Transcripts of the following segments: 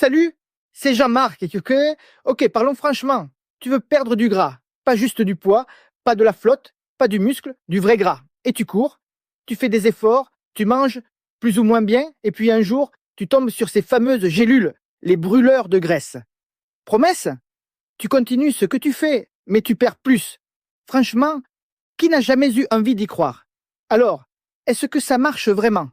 salut, c'est Jean-Marc. Ok, parlons franchement. Tu veux perdre du gras, pas juste du poids, pas de la flotte, pas du muscle, du vrai gras. Et tu cours, tu fais des efforts, tu manges plus ou moins bien, et puis un jour, tu tombes sur ces fameuses gélules, les brûleurs de graisse. Promesse? Tu continues ce que tu fais, mais tu perds plus. Franchement, qui n'a jamais eu envie d'y croire? Alors, est-ce que ça marche vraiment?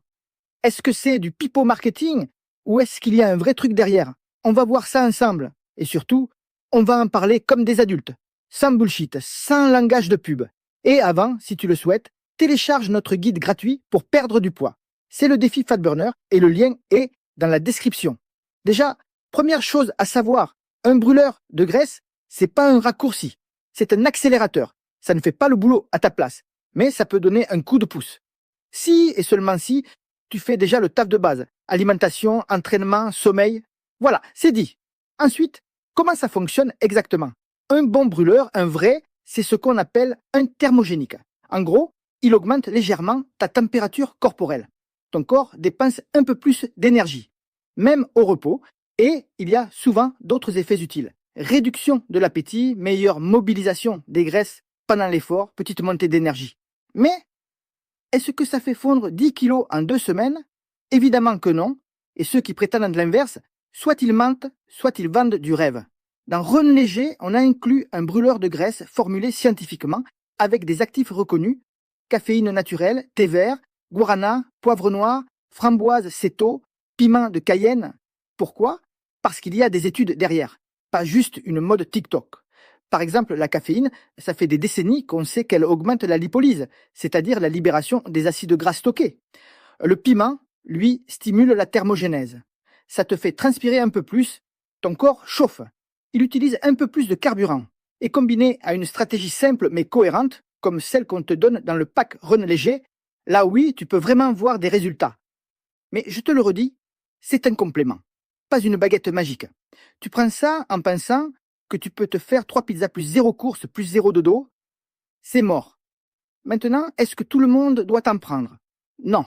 Est-ce que c'est du pipeau marketing ou est-ce qu'il y a un vrai truc derrière? On va voir ça ensemble. Et surtout, on va en parler comme des adultes, sans bullshit, sans langage de pub. Et avant, si tu le souhaites, télécharge notre guide gratuit pour perdre du poids. C'est le défi Fat Burner et le lien est dans la description. Déjà, première chose à savoir, un brûleur de graisse, c'est pas un raccourci, c'est un accélérateur. Ça ne fait pas le boulot à ta place, mais ça peut donner un coup de pouce. Si et seulement si tu fais déjà le taf de base, alimentation, entraînement, sommeil, voilà, c'est dit. Ensuite, comment ça fonctionne exactement? Un bon brûleur, un vrai, c'est ce qu'on appelle un thermogénique. En gros, il augmente légèrement ta température corporelle. Ton corps dépense un peu plus d'énergie, même au repos, et il y a souvent d'autres effets utiles. Réduction de l'appétit, meilleure mobilisation des graisses pendant l'effort, petite montée d'énergie. Mais est-ce que ça fait fondre 10 kilos en 2 semaines? Évidemment que non, et ceux qui prétendent l'inverse, soit ils mentent, soit ils vendent du rêve. Dans Run Léger, on a inclus un brûleur de graisse formulé scientifiquement avec des actifs reconnus, caféine naturelle, thé vert, guarana, poivre noir, framboise céto, piment de Cayenne. Pourquoi? Parce qu'il y a des études derrière, pas juste une mode TikTok. Par exemple, la caféine, ça fait des décennies qu'on sait qu'elle augmente la lipolyse, c'est-à-dire la libération des acides gras stockés. Le piment, lui, stimule la thermogénèse. Ça te fait transpirer un peu plus, ton corps chauffe. Il utilise un peu plus de carburant. Et combiné à une stratégie simple mais cohérente, comme celle qu'on te donne dans le pack Run Léger, là oui, tu peux vraiment voir des résultats. Mais je te le redis, c'est un complément, pas une baguette magique. Tu prends ça en pensant que tu peux te faire 3 pizzas plus 0 course plus 0 dodo, c'est mort. Maintenant, est-ce que tout le monde doit t'en prendre? Non.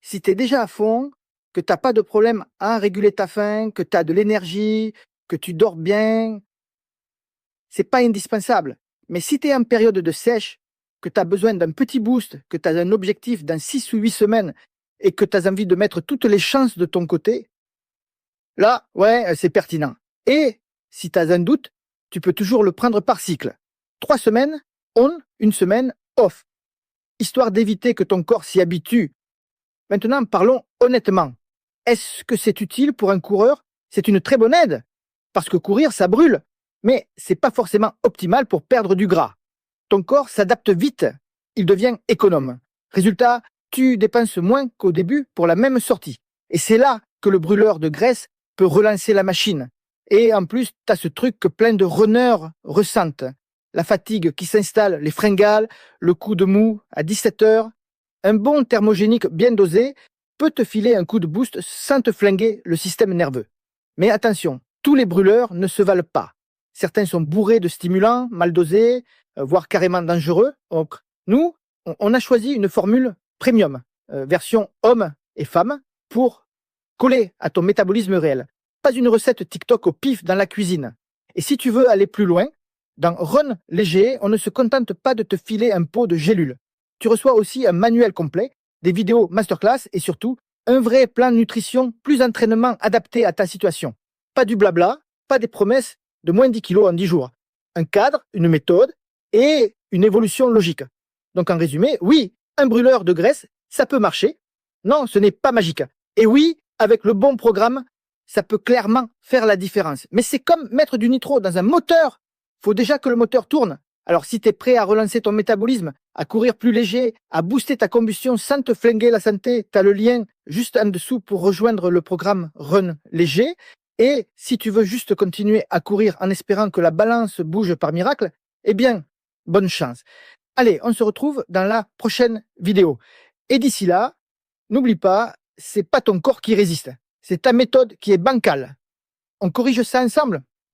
Si tu es déjà à fond, que tu n'as pas de problème à réguler ta faim, que tu as de l'énergie, que tu dors bien, c'est pas indispensable. Mais si tu es en période de sèche, que tu as besoin d'un petit boost, que tu as un objectif dans 6 ou 8 semaines et que tu as envie de mettre toutes les chances de ton côté, là, ouais, c'est pertinent. Et si tu as un doute, tu peux toujours le prendre par cycle. 3 semaines, on, 1 semaine, off. Histoire d'éviter que ton corps s'y habitue. Maintenant, parlons honnêtement. Est-ce que c'est utile pour un coureur? C'est une très bonne aide. Parce que courir, ça brûle. Mais c'est pas forcément optimal pour perdre du gras. Ton corps s'adapte vite. Il devient économe. Résultat, tu dépenses moins qu'au début pour la même sortie. Et c'est là que le brûleur de graisse peut relancer la machine. Et en plus, tu as ce truc que plein de runners ressentent. La fatigue qui s'installe, les fringales, le coup de mou à 17 heures. Un bon thermogénique bien dosé peut te filer un coup de boost sans te flinguer le système nerveux. Mais attention, tous les brûleurs ne se valent pas. Certains sont bourrés de stimulants, mal dosés, voire carrément dangereux. Donc, nous, on a choisi une formule premium, version homme et femme, pour coller à ton métabolisme réel. Pas une recette TikTok au pif dans la cuisine. Et si tu veux aller plus loin, dans Run Léger, on ne se contente pas de te filer un pot de gélules. Tu reçois aussi un manuel complet, des vidéos masterclass et surtout un vrai plan de nutrition plus entraînement adapté à ta situation. Pas du blabla, pas des promesses de moins 10 kilos en 10 jours. Un cadre, une méthode et une évolution logique. Donc en résumé, oui, un brûleur de graisse, ça peut marcher. Non, ce n'est pas magique. Et oui, avec le bon programme, ça peut clairement faire la différence. Mais c'est comme mettre du nitro dans un moteur. Faut déjà que le moteur tourne. Alors si tu es prêt à relancer ton métabolisme, à courir plus léger, à booster ta combustion sans te flinguer la santé, tu as le lien juste en dessous pour rejoindre le programme Run Léger. Et si tu veux juste continuer à courir en espérant que la balance bouge par miracle, eh bien, bonne chance. Allez, on se retrouve dans la prochaine vidéo. Et d'ici là, n'oublie pas, c'est pas ton corps qui résiste, c'est ta méthode qui est bancale. On corrige ça ensemble?